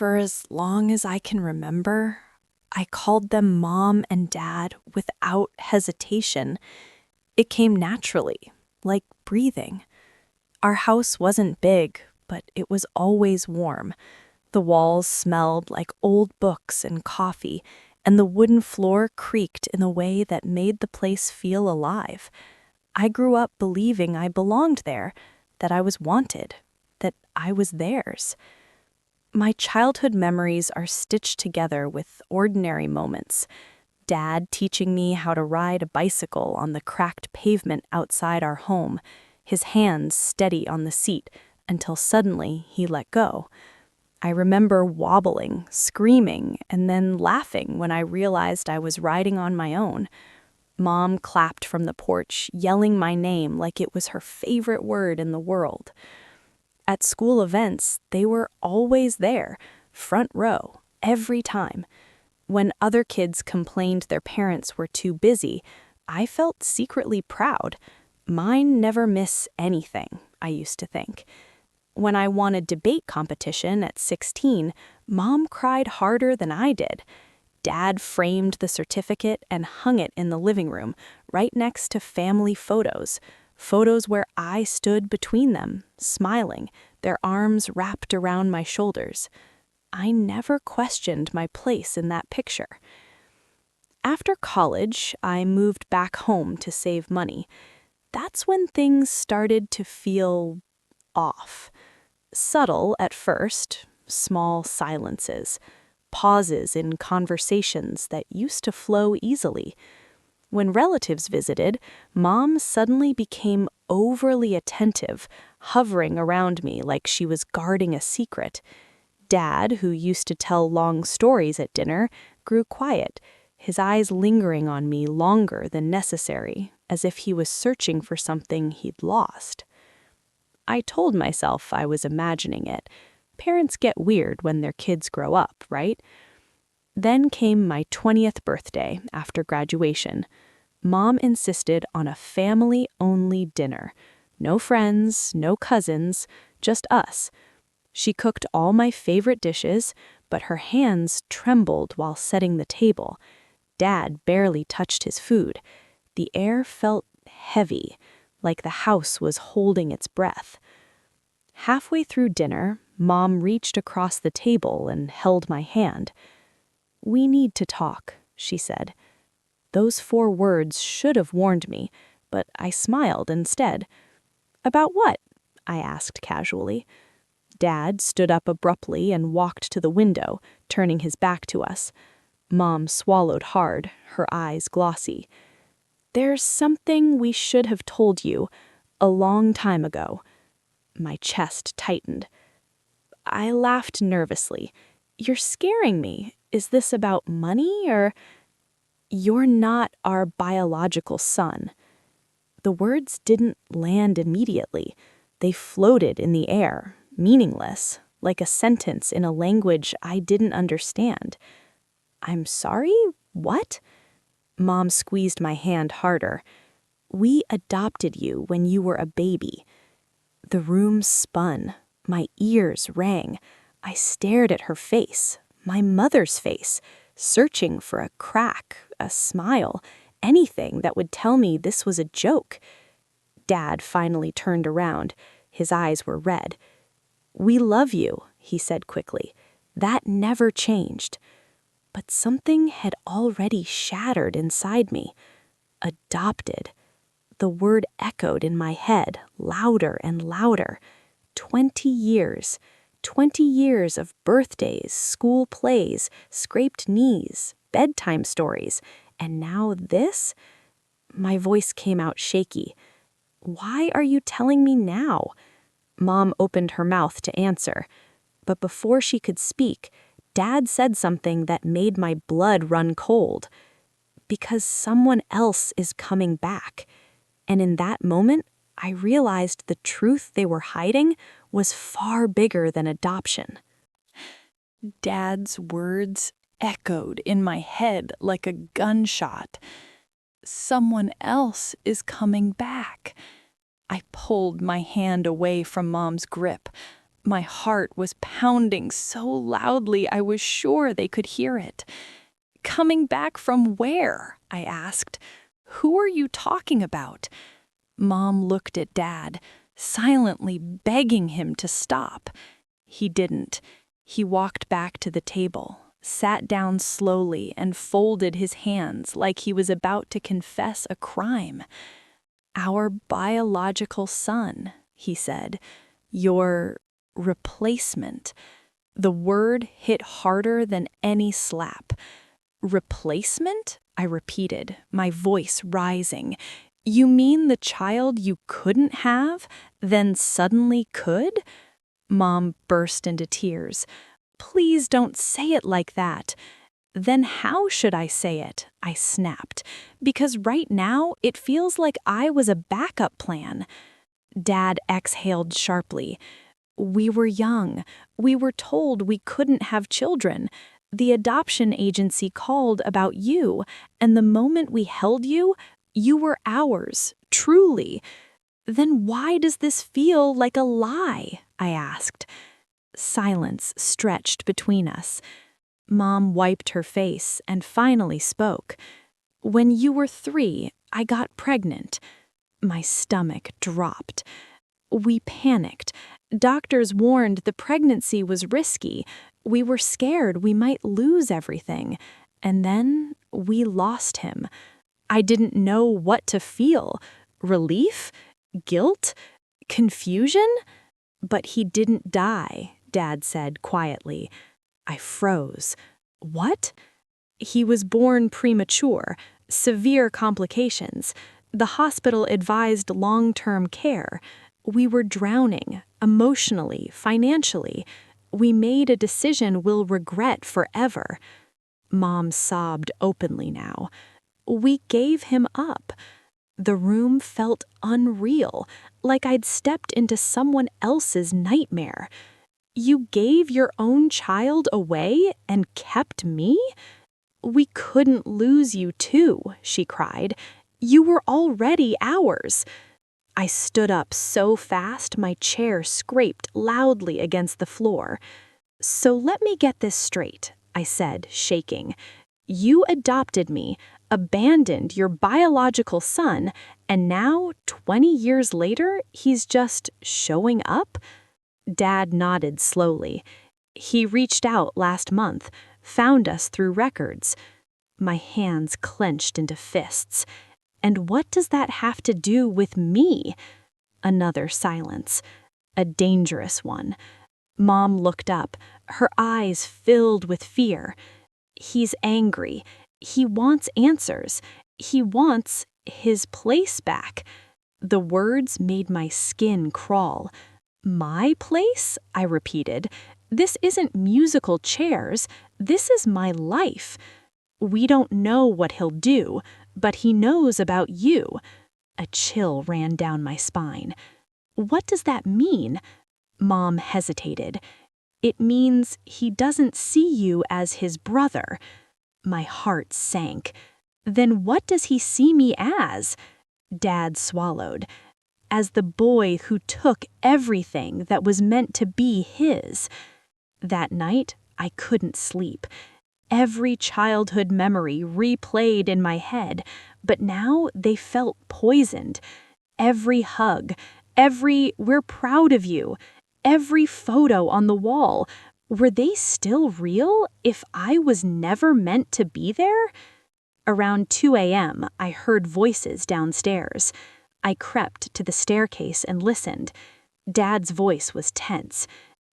For as long as I can remember, I called them Mom and Dad without hesitation. It came naturally, like breathing. Our house wasn't big, but it was always warm. The walls smelled like old books and coffee, and the wooden floor creaked in a way that made the place feel alive. I grew up believing I belonged there, that I was wanted, that I was theirs. My childhood memories are stitched together with ordinary moments. Dad teaching me how to ride a bicycle on the cracked pavement outside our home, his hands steady on the seat until suddenly he let go. I remember wobbling, screaming, and then laughing when I realized I was riding on my own. Mom clapped from the porch, yelling my name like it was her favorite word in the world. At school events, they were always there, front row, every time. When other kids complained their parents were too busy, I felt secretly proud. Mine never miss anything, I used to think. When I won a debate competition at 16, Mom cried harder than I did. Dad framed the certificate and hung it in the living room, right next to family photos. Photos where I stood between them, smiling, their arms wrapped around my shoulders. I never questioned my place in that picture. After college, I moved back home to save money. That's when things started to feel off. Subtle at first, small silences, pauses in conversations that used to flow easily. When relatives visited, Mom suddenly became overly attentive, hovering around me like she was guarding a secret. Dad, who used to tell long stories at dinner, grew quiet, his eyes lingering on me longer than necessary, as if he was searching for something he'd lost. I told myself I was imagining it. Parents get weird when their kids grow up, right? Then came my 20th birthday after graduation. Mom insisted on a family-only dinner. No friends, no cousins, just us. She cooked all my favorite dishes, but her hands trembled while setting the table. Dad barely touched his food. The air felt heavy, like the house was holding its breath. Halfway through dinner, Mom reached across the table and held my hand. "We need to talk," she said. Those 4 words should have warned me, but I smiled instead. "About what?" I asked casually. Dad stood up abruptly and walked to the window, turning his back to us. Mom swallowed hard, her eyes glossy. "There's something we should have told you a long time ago." My chest tightened. I laughed nervously. "You're scaring me. Is this about money or—" "You're not our biological son." The words didn't land immediately. They floated in the air, meaningless, like a sentence in a language I didn't understand. "I'm sorry? What?" Mom squeezed my hand harder. "We adopted you when you were a baby." The room spun. My ears rang. I stared at her face, my mother's face, searching for a crack, a smile, anything that would tell me this was a joke. Dad finally turned around. His eyes were red. "We love you," he said quickly. "That never changed." But something had already shattered inside me. Adopted. The word echoed in my head, louder and louder. 20 years. 20 years of birthdays, school plays, scraped knees, bedtime stories, and now this? My voice came out shaky. "Why are you telling me now?" Mom opened her mouth to answer, but before she could speak, Dad said something that made my blood run cold. "Because someone else is coming back." And in that moment, I realized the truth they were hiding was far bigger than adoption. Dad's words echoed in my head like a gunshot. "Someone else is coming back." I pulled my hand away from Mom's grip. My heart was pounding so loudly I was sure they could hear it. "Coming back from where?" I asked. "Who are you talking about?" Mom looked at Dad, silently begging him to stop. He didn't. He walked back to the table, sat down slowly, and folded his hands like he was about to confess a crime. "Our biological son," he said. "Your replacement." The word hit harder than any slap. "Replacement?" I repeated, my voice rising. "You mean the child you couldn't have, then suddenly could?" Mom burst into tears. "Please don't say it like that." "Then how should I say it?" I snapped. "Because right now it feels like I was a backup plan." Dad exhaled sharply. "We were young. We were told we couldn't have children. The adoption agency called about you, and the moment we held you, you were ours, truly." "Then why does this feel like a lie?" I asked. Silence stretched between us. Mom wiped her face and finally spoke. "When you were 3, I got pregnant." My stomach dropped. "We panicked. Doctors warned the pregnancy was risky. We were scared we might lose everything. And then we lost him. I didn't know what to feel. Relief? Guilt? Confusion? But he didn't die," Dad said quietly. I froze. "What?" "He was born premature, severe complications. The hospital advised long-term care. We were drowning, emotionally, financially. We made a decision we'll regret forever." Mom sobbed openly now. "We gave him up." The room felt unreal, like I'd stepped into someone else's nightmare. "You gave your own child away and kept me?" "We couldn't lose you too," she cried. "You were already ours." I stood up so fast my chair scraped loudly against the floor. "So let me get this straight," I said, shaking. "You adopted me, abandoned your biological son, and now, 20 years later, he's just showing up?" Dad nodded slowly. "He reached out last month, found us through records." My hands clenched into fists. "And what does that have to do with me?" Another silence. A dangerous one. Mom looked up, her eyes filled with fear. "He's angry. He wants answers. He wants his place back." The words made my skin crawl. "My place?" I repeated. "This isn't musical chairs. This is my life. We don't know what he'll do, but he knows about you." A chill ran down my spine. "What does that mean?" Mom hesitated. "It means he doesn't see you as his brother." My heart sank. "Then what does he see me as?" Dad swallowed. "As the boy who took everything that was meant to be his." That night, I couldn't sleep. Every childhood memory replayed in my head, but now they felt poisoned. Every hug, every "we're proud of you," every photo on the wall, were they still real if I was never meant to be there? Around 2 a.m., I heard voices downstairs. I crept to the staircase and listened. Dad's voice was tense.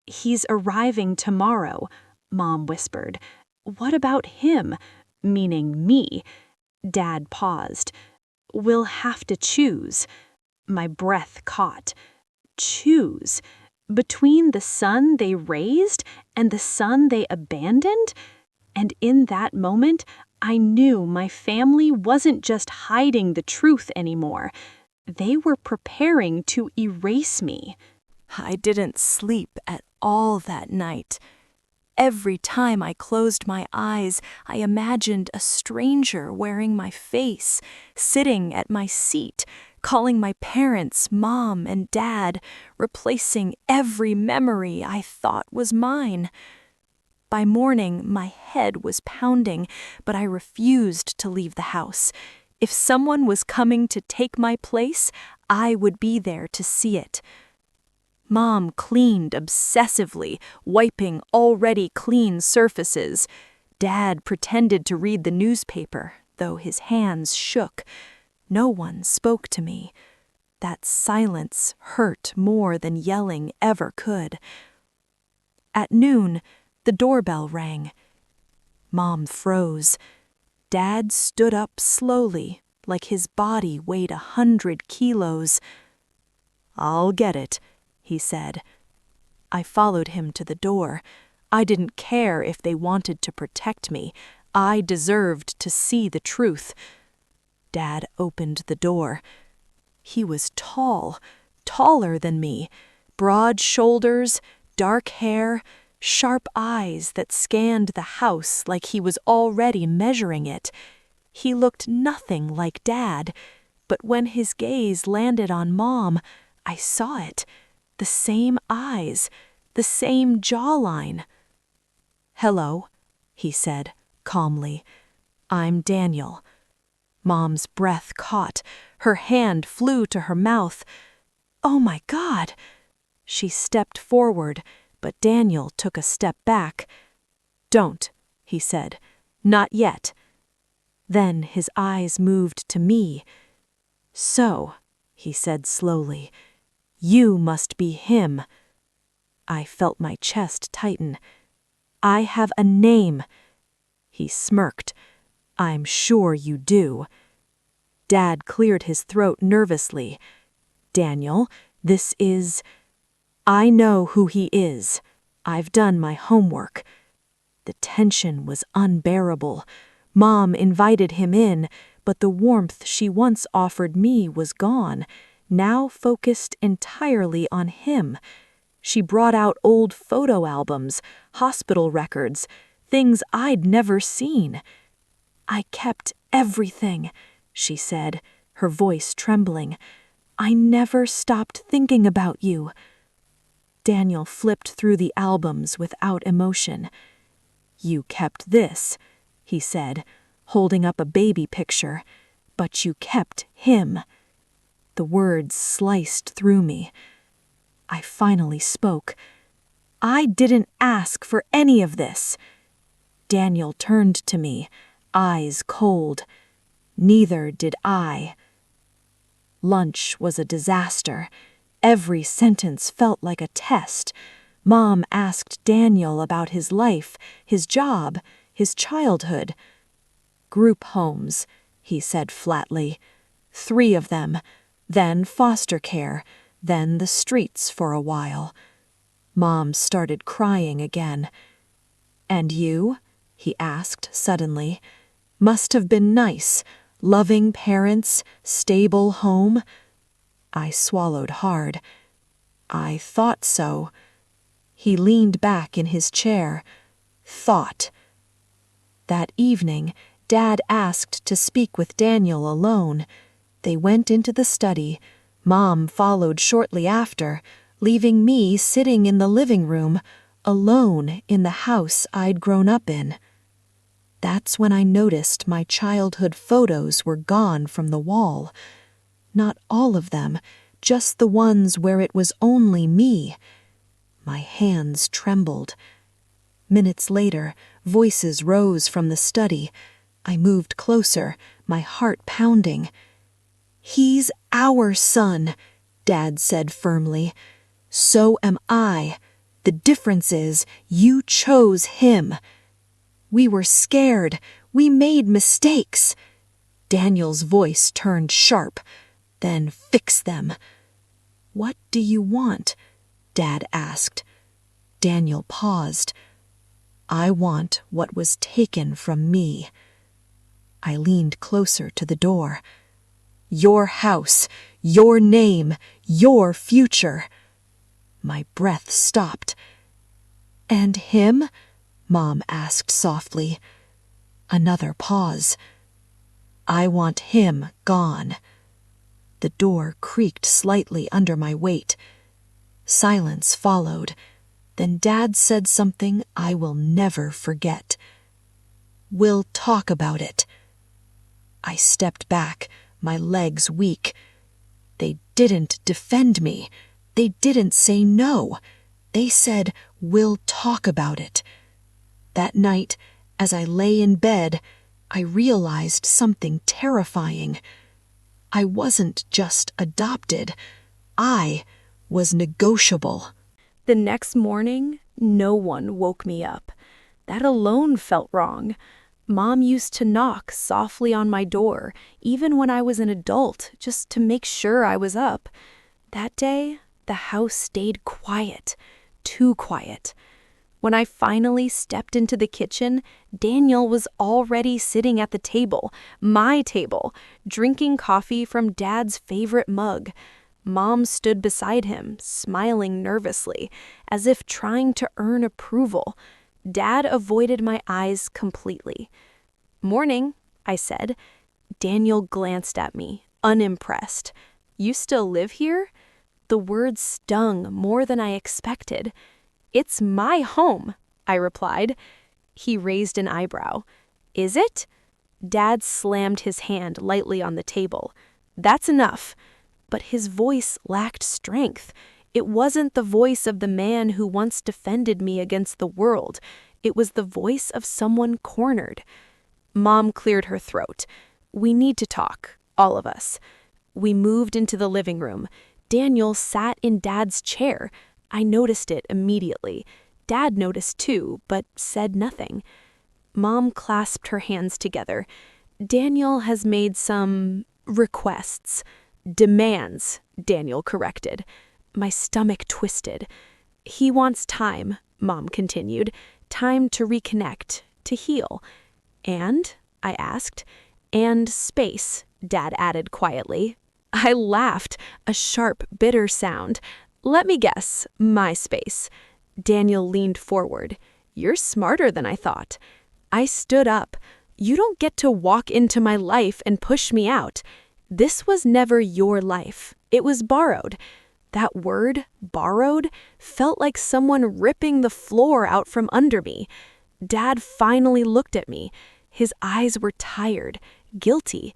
"He's arriving tomorrow," Mom whispered. "What about him?" Meaning me. Dad paused. "We'll have to choose." My breath caught. Choose? Between the son they raised and the son they abandoned? And in that moment, I knew my family wasn't just hiding the truth anymore. They were preparing to erase me. I didn't sleep at all that night. Every time I closed my eyes, I imagined a stranger wearing my face, sitting at my seat, calling my parents Mom and Dad, replacing every memory I thought was mine. By morning, my head was pounding, but I refused to leave the house. If someone was coming to take my place, I would be there to see it. Mom cleaned obsessively, wiping already clean surfaces. Dad pretended to read the newspaper, though his hands shook. No one spoke to me. That silence hurt more than yelling ever could. At noon, the doorbell rang. Mom froze. Dad stood up slowly, like his body weighed 100 kilos. "I'll get it," he said. I followed him to the door. I didn't care if they wanted to protect me. I deserved to see the truth. Dad opened the door. He was tall, taller than me, broad shoulders, dark hair, sharp eyes that scanned the house like he was already measuring it. He looked nothing like Dad, but when his gaze landed on Mom, I saw it. The same eyes, the same jawline. "Hello," he said, calmly. "I'm Daniel." Mom's breath caught. Her hand flew to her mouth. "Oh my God!" She stepped forward, but Daniel took a step back. "Don't," he said. "Not yet." Then his eyes moved to me. "So," he said slowly, "you must be him." I felt my chest tighten. "I have a name." He smirked. "I'm sure you do." Dad cleared his throat nervously. "Daniel, this is—" "I know who he is. I've done my homework." The tension was unbearable. Mom invited him in, but the warmth she once offered me was gone, now focused entirely on him. She brought out old photo albums, hospital records, things I'd never seen. "I kept everything," she said, her voice trembling. "I never stopped thinking about you." Daniel flipped through the albums without emotion. "You kept this," he said, holding up a baby picture, "but you kept him." The words sliced through me. I finally spoke. "I didn't ask for any of this." Daniel turned to me, eyes cold. "Neither did I." Lunch was a disaster. Every sentence felt like a test. Mom asked Daniel about his life, his job, his childhood. "Group homes," he said flatly. 3 of them, then foster care, then the streets for a while. Mom started crying again. "And you?" he asked suddenly. "Must have been nice. Loving parents, stable home." I swallowed hard. "I thought so." He leaned back in his chair. "Thought." That evening, Dad asked to speak with Daniel alone. They went into the study. Mom followed shortly after, leaving me sitting in the living room, alone in the house I'd grown up in. That's when I noticed my childhood photos were gone from the wall. Not all of them, just the ones where it was only me. My hands trembled. Minutes later, voices rose from the study. I moved closer, my heart pounding. "He's our son," Dad said firmly. "So am I. The difference is you chose him. We were scared. We made mistakes." Daniel's voice turned sharp. "Then fix them." "What do you want?" Dad asked. Daniel paused. "I want what was taken from me." I leaned closer to the door. "Your house, your name, your future." My breath stopped. "And him?" Mom asked softly. Another pause. "I want him gone." The door creaked slightly under my weight. Silence followed. Then Dad said something I will never forget. "We'll talk about it." I stepped back, my legs weak. They didn't defend me. They didn't say no. They said, "We'll talk about it." That night, as I lay in bed, I realized something terrifying. I wasn't just adopted. I was negotiable. The next morning, no one woke me up. That alone felt wrong. Mom used to knock softly on my door, even when I was an adult, just to make sure I was up. That day, the house stayed quiet, too quiet. When I finally stepped into the kitchen, Daniel was already sitting at the table, my table, drinking coffee from Dad's favorite mug. Mom stood beside him, smiling nervously, as if trying to earn approval. Dad avoided my eyes completely. "Morning," I said. Daniel glanced at me, unimpressed. "You still live here?" The words stung more than I expected. "It's my home," I replied. He raised an eyebrow. "Is it?" Dad slammed his hand lightly on the table. "That's enough." But his voice lacked strength. It wasn't the voice of the man who once defended me against the world. It was the voice of someone cornered. Mom cleared her throat. "We need to talk, all of us." We moved into the living room. Daniel sat in Dad's chair. I noticed it immediately. Dad noticed too, but said nothing. Mom clasped her hands together. "Daniel has made some requests." "Demands," Daniel corrected. My stomach twisted. "He wants time," Mom continued. "Time to reconnect, to heal." "And?" I asked. "And space," Dad added quietly. I laughed, a sharp, bitter sound. "Let me guess, my space." Daniel leaned forward. "You're smarter than I thought." I stood up. "You don't get to walk into my life and push me out. This was never your life. It was borrowed." That word, borrowed, felt like someone ripping the floor out from under me. Dad finally looked at me. His eyes were tired, guilty.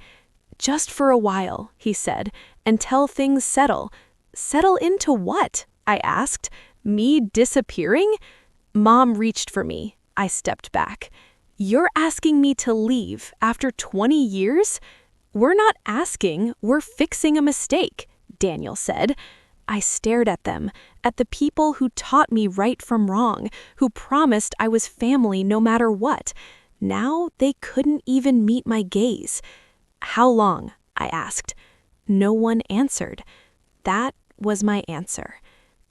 "Just for a while," he said, "until things settle." "Settle into what?" I asked. "Me disappearing?" Mom reached for me. I stepped back. "You're asking me to leave after 20 years? "We're not asking, we're fixing a mistake," Daniel said. I stared at them, at the people who taught me right from wrong, who promised I was family no matter what. Now they couldn't even meet my gaze. "How long?" I asked. No one answered. That was my answer.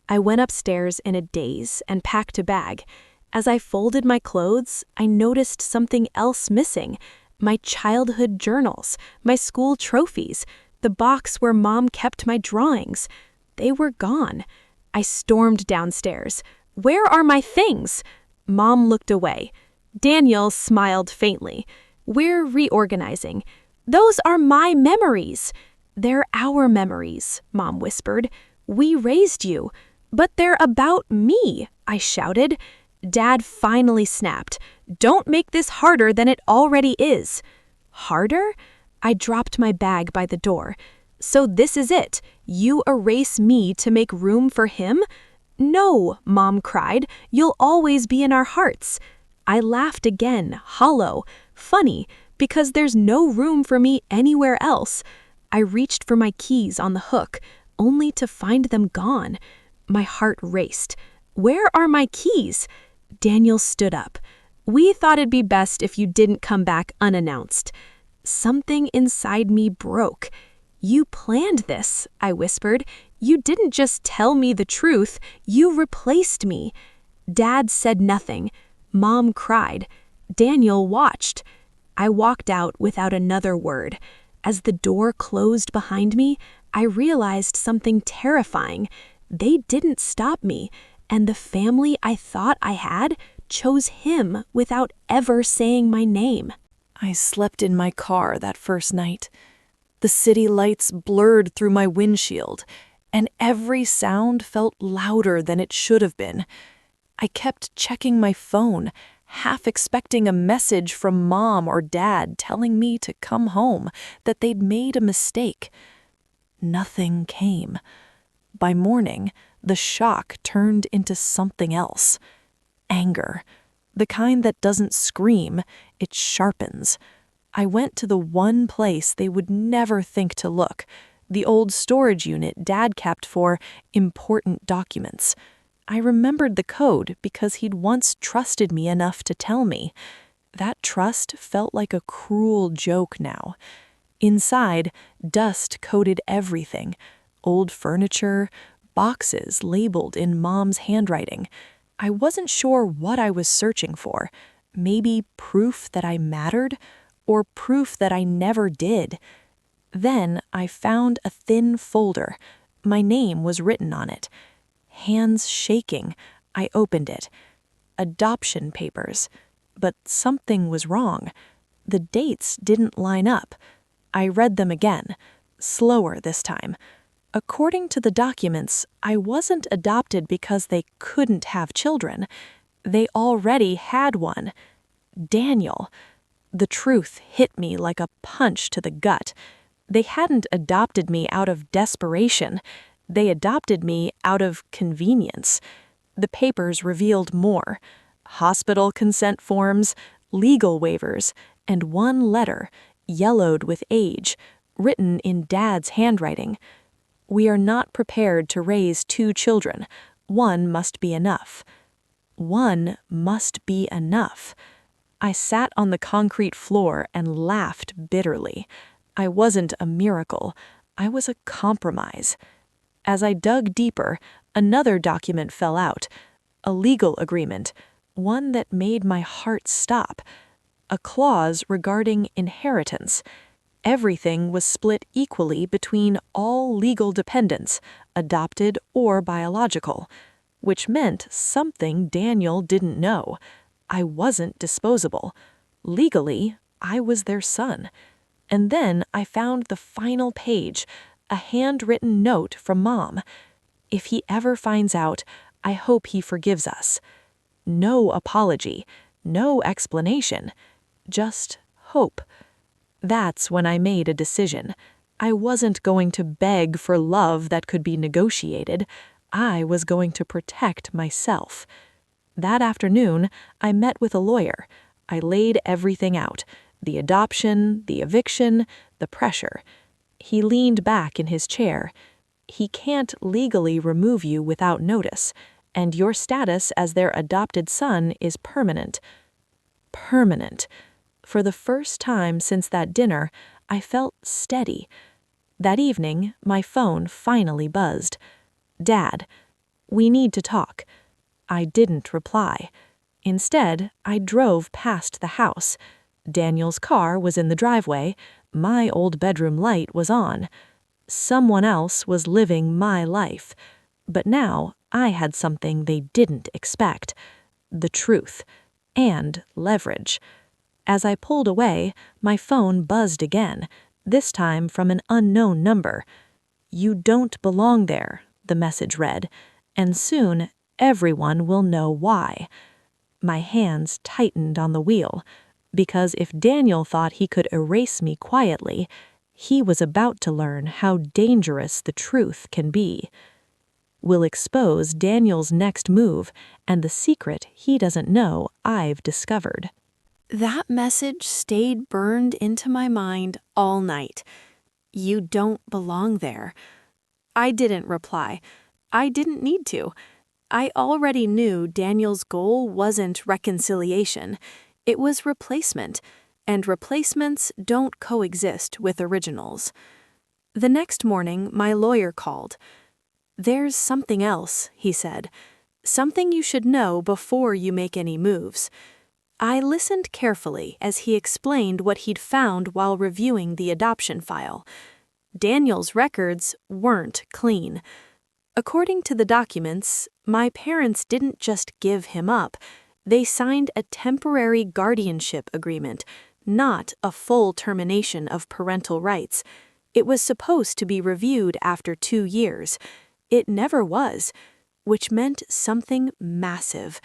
I went upstairs in a daze and packed a bag. As I folded my clothes, I noticed something else missing. My childhood journals, my school trophies, the box where Mom kept my drawings. They were gone. I stormed downstairs. "Where are my things?" Mom looked away. Daniel smiled faintly. "We're reorganizing." "Those are my memories." "They're our memories," Mom whispered. "We raised you." "But they're about me," I shouted. Dad finally snapped. "Don't make this harder than it already is." Harder? I dropped my bag by the door. "So this is it? You erase me to make room for him?" "No," Mom cried. "You'll always be in our hearts." I laughed again, hollow, funny, because there's no room for me anywhere else. I reached for my keys on the hook, only to find them gone. My heart raced. "Where are my keys?" Daniel stood up. "We thought it'd be best if you didn't come back unannounced." Something inside me broke. "You planned this," I whispered. "You didn't just tell me the truth, you replaced me." Dad said nothing. Mom cried. Daniel watched. I walked out without another word. As the door closed behind me, I realized something terrifying. They didn't stop me, and the family I thought I had chose him without ever saying my name. I slept in my car that first night. The city lights blurred through my windshield, and every sound felt louder than it should have been. I kept checking my phone, half expecting a message from Mom or Dad telling me to come home, that they'd made a mistake. Nothing came. By morning, the shock turned into something else. Anger. The kind that doesn't scream, it sharpens. I went to the one place they would never think to look, the old storage unit Dad kept for important documents. I remembered the code because he'd once trusted me enough to tell me. That trust felt like a cruel joke now. Inside, dust coated everything. Old furniture, boxes labeled in Mom's handwriting. I wasn't sure what I was searching for. Maybe proof that I mattered, or proof that I never did. Then I found a thin folder. My name was written on it. Hands shaking, I opened it. Adoption papers. But something was wrong. The dates didn't line up. I read them again, slower this time. According to the documents, I wasn't adopted because they couldn't have children. They already had one. Daniel. The truth hit me like a punch to the gut. They hadn't adopted me out of desperation. They adopted me out of convenience. The papers revealed more. Hospital consent forms, legal waivers, and one letter, yellowed with age, written in Dad's handwriting. We are not prepared to raise 2 children. One must be enough. One must be enough. I sat on the concrete floor and laughed bitterly. I wasn't a miracle. I was a compromise. As I dug deeper, another document fell out. A legal agreement, one that made my heart stop. A clause regarding inheritance. Everything was split equally between all legal dependents, adopted or biological, which meant something Daniel didn't know. I wasn't disposable. Legally, I was their son. And then I found the final page, a handwritten note from Mom. If he ever finds out, I hope he forgives us. No apology, no explanation, just hope. That's when I made a decision. I wasn't going to beg for love that could be negotiated. I was going to protect myself. That afternoon, I met with a lawyer. I laid everything out, the adoption, the eviction, the pressure. He leaned back in his chair. He can't legally remove you without notice, and your status as their adopted son is permanent. Permanent. For the first time since that dinner, I felt steady. That evening, my phone finally buzzed. Dad, we need to talk. I didn't reply. Instead, I drove past the house. Daniel's car was in the driveway. My old bedroom light was on. Someone else was living my life. But now I had something they didn't expect. The truth. And leverage. As I pulled away, my phone buzzed again, this time from an unknown number. You don't belong there, the message read, and soon everyone will know why. My hands tightened on the wheel, because if Daniel thought he could erase me quietly, he was about to learn how dangerous the truth can be. We'll expose Daniel's next move and the secret he doesn't know I've discovered. That message stayed burned into my mind all night. You don't belong there. I didn't reply. I didn't need to. I already knew Daniel's goal wasn't reconciliation. It was replacement, and replacements don't coexist with originals. The next morning, my lawyer called. There's something else, he said. Something you should know before you make any moves. I listened carefully as he explained what he'd found while reviewing the adoption file. Daniel's records weren't clean. According to the documents, my parents didn't just give him up. They signed a temporary guardianship agreement, not a full termination of parental rights. It was supposed to be reviewed after 2 years. It never was, which meant something massive.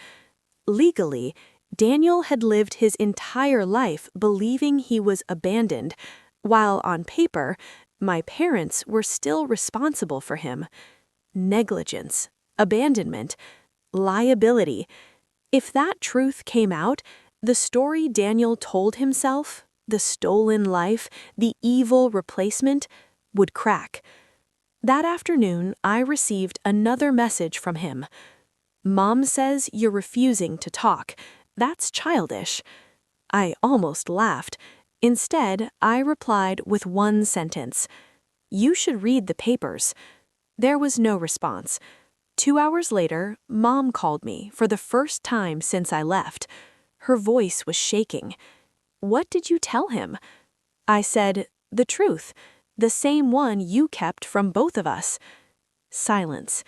Legally, Daniel had lived his entire life believing he was abandoned, while on paper, my parents were still responsible for him. Negligence, abandonment, liability. If that truth came out, the story Daniel told himself, the stolen life, the evil replacement, would crack. That afternoon, I received another message from him. "Mom says you're refusing to talk. That's childish." I almost laughed. Instead, I replied with one sentence. "You should read the papers." There was no response. 2 hours later, Mom called me for the first time since I left. Her voice was shaking. "What did you tell him?" I said, "The truth, the same one you kept from both of us." Silence.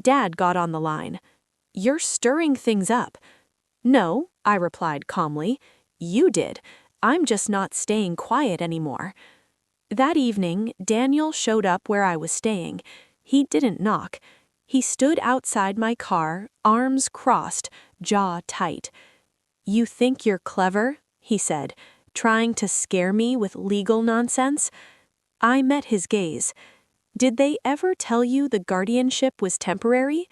Dad got on the line. "You're stirring things up." "No," I replied calmly. "You did. I'm just not staying quiet anymore." That evening, Daniel showed up where I was staying. He didn't knock. He stood outside my car, arms crossed, jaw tight. "You think you're clever?" he said, trying to scare me with legal nonsense. I met his gaze. "Did they ever tell you the guardianship was temporary?"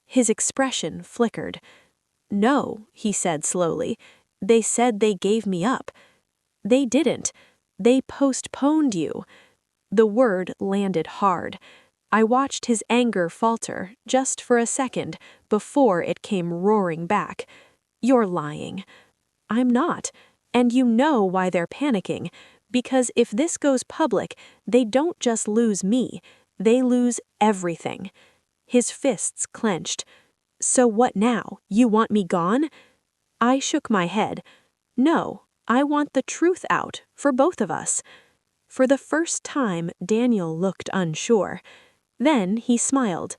His expression flickered. "No," he said slowly. "They said they gave me up." "They didn't. They postponed you." The word landed hard. I watched his anger falter just for a second before it came roaring back. "You're lying." "I'm not. And you know why they're panicking. Because if this goes public, they don't just lose me. They lose everything." His fists clenched. "So what now? You want me gone?" I shook my head. "No, I want the truth out for both of us." For the first time, Daniel looked unsure. Then he smiled.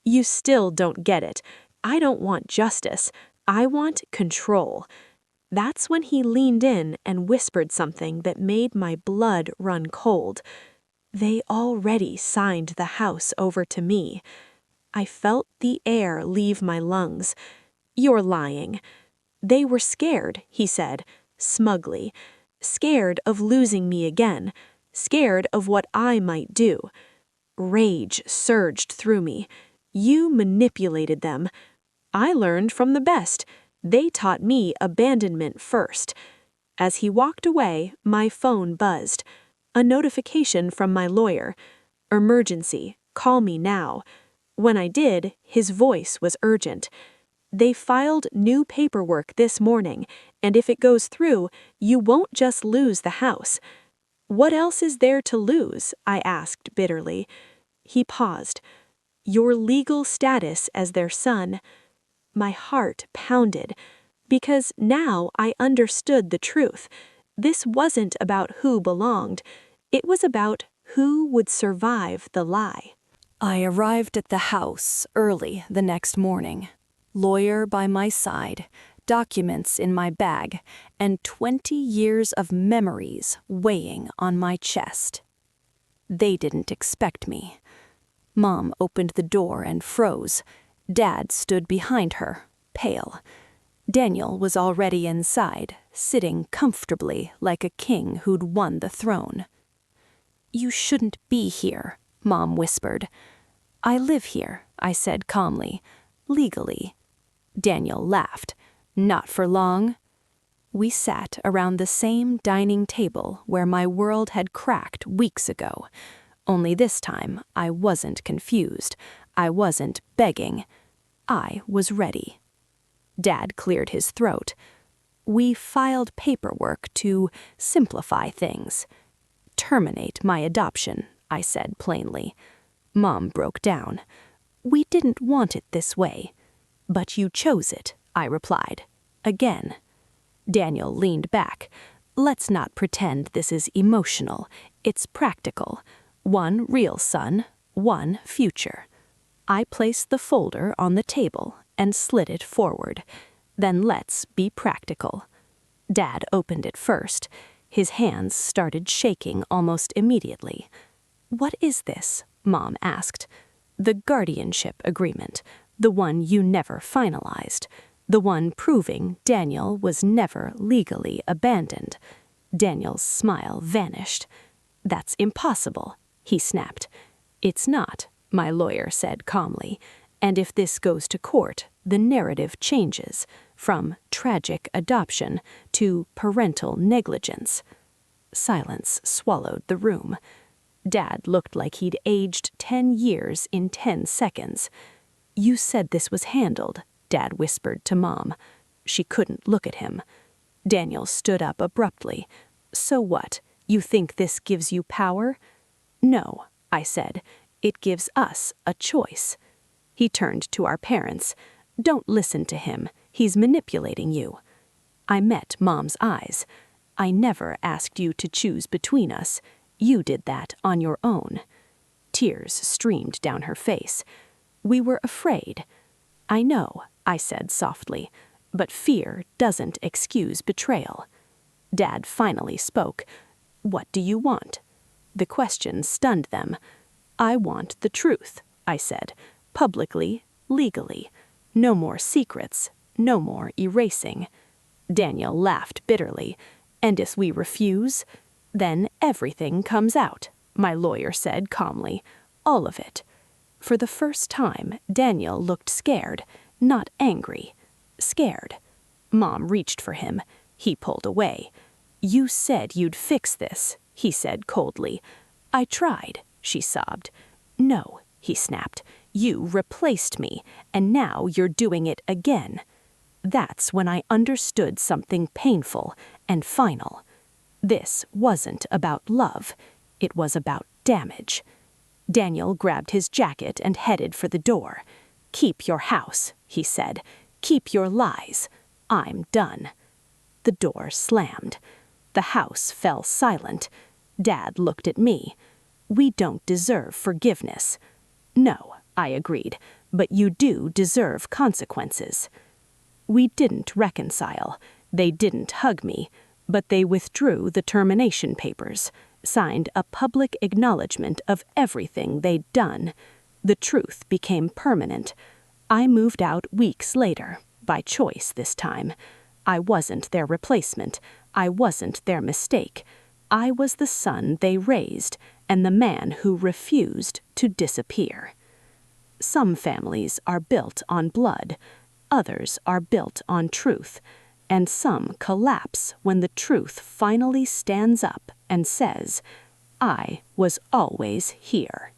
"You still don't get it. I don't want justice. I want control." That's when he leaned in and whispered something that made my blood run cold. "They already signed the house over to me." I felt the air leave my lungs. "You're lying." "They were scared," he said, smugly. "Scared of losing me again. Scared of what I might do." Rage surged through me. "You manipulated them." "I learned from the best. They taught me abandonment first." As he walked away, my phone buzzed. A notification from my lawyer. "Emergency. Call me now." When I did, his voice was urgent. "They filed new paperwork this morning, and if it goes through, you won't just lose the house." "What else is there to lose?" I asked bitterly. He paused. "Your legal status as their son." My heart pounded, because now I understood the truth. This wasn't about who belonged. It was about who would survive the lie. I arrived at the house early the next morning. Lawyer by my side, documents in my bag, and 20 years of memories weighing on my chest. They didn't expect me. Mom opened the door and froze. Dad stood behind her, pale. Daniel was already inside, sitting comfortably like a king who'd won the throne. "You shouldn't be here," Mom whispered. "I live here," I said calmly, "legally." Daniel laughed. "Not for long." We sat around the same dining table where my world had cracked weeks ago. Only this time, I wasn't confused. I wasn't begging. I was ready. Dad cleared his throat. "We filed paperwork to simplify things." "Terminate my adoption," I said plainly. Mom broke down. "We didn't want it this way." "But you chose it," I replied. Again. Daniel leaned back. "Let's not pretend this is emotional. It's practical. One real son, one future." I placed the folder on the table and slid it forward. "Then let's be practical." Dad opened it first. His hands started shaking almost immediately. "What is this?" Mom asked. "The guardianship agreement, the one you never finalized, the one proving Daniel was never legally abandoned." Daniel's smile vanished. "That's impossible," he snapped. "It's not," my lawyer said calmly, "and if this goes to court, the narrative changes from tragic adoption to parental negligence." Silence swallowed the room. Dad looked like he'd aged 10 years in 10 seconds. "You said this was handled," Dad whispered to Mom. She couldn't look at him. Daniel stood up abruptly. "So what? You think this gives you power?" "No," I said. "It gives us a choice." He turned to our parents. "Don't listen to him. He's manipulating you." I met Mom's eyes. "I never asked you to choose between us. You did that on your own." Tears streamed down her face. "We were afraid." "I know," I said softly, "but fear doesn't excuse betrayal." Dad finally spoke. "What do you want?" The question stunned them. "I want the truth," I said, "publicly, legally. No more secrets, no more erasing." Daniel laughed bitterly. "And if we refuse?" "Then everything comes out," my lawyer said calmly. "All of it." For the first time, Daniel looked scared, not angry. Scared. Mom reached for him. He pulled away. "You said you'd fix this," he said coldly. "I tried," she sobbed. "No," he snapped. "You replaced me, and now you're doing it again." That's when I understood something painful and final. This wasn't about love. It was about damage. Daniel grabbed his jacket and headed for the door. "Keep your house," he said. "Keep your lies. I'm done." The door slammed. The house fell silent. Dad looked at me. "We don't deserve forgiveness." "No," I agreed, "but you do deserve consequences." We didn't reconcile. They didn't hug me, but they withdrew the termination papers, signed a public acknowledgement of everything they'd done. The truth became permanent. I moved out weeks later, by choice this time. I wasn't their replacement. I wasn't their mistake. I was the son they raised and the man who refused to disappear. Some families are built on blood. Others are built on truth. And some collapse when the truth finally stands up and says, "I was always here."